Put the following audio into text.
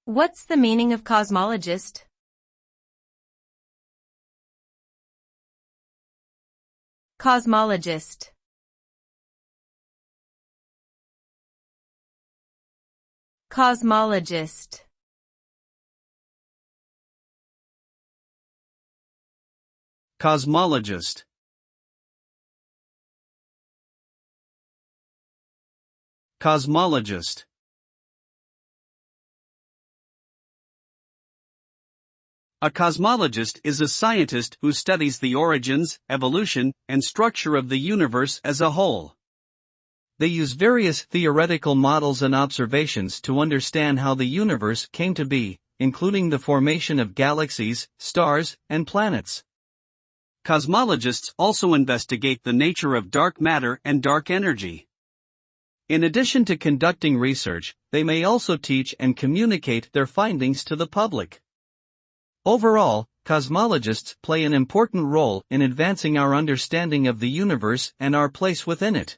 What's the meaning of cosmologist? Cosmologist. Cosmologist. Cosmologist. Cosmologist. A cosmologist is a scientist who studies the origins, evolution, and structure of the universe as a whole. They use various theoretical models and observations to understand how the universe came to be, including the formation of galaxies, stars, and planets. Cosmologists also investigate the nature of dark matter and dark energy. In addition to conducting research, they may also teach and communicate their findings to the public. Overall, cosmologists play an important role in advancing our understanding of the universe and our place within it.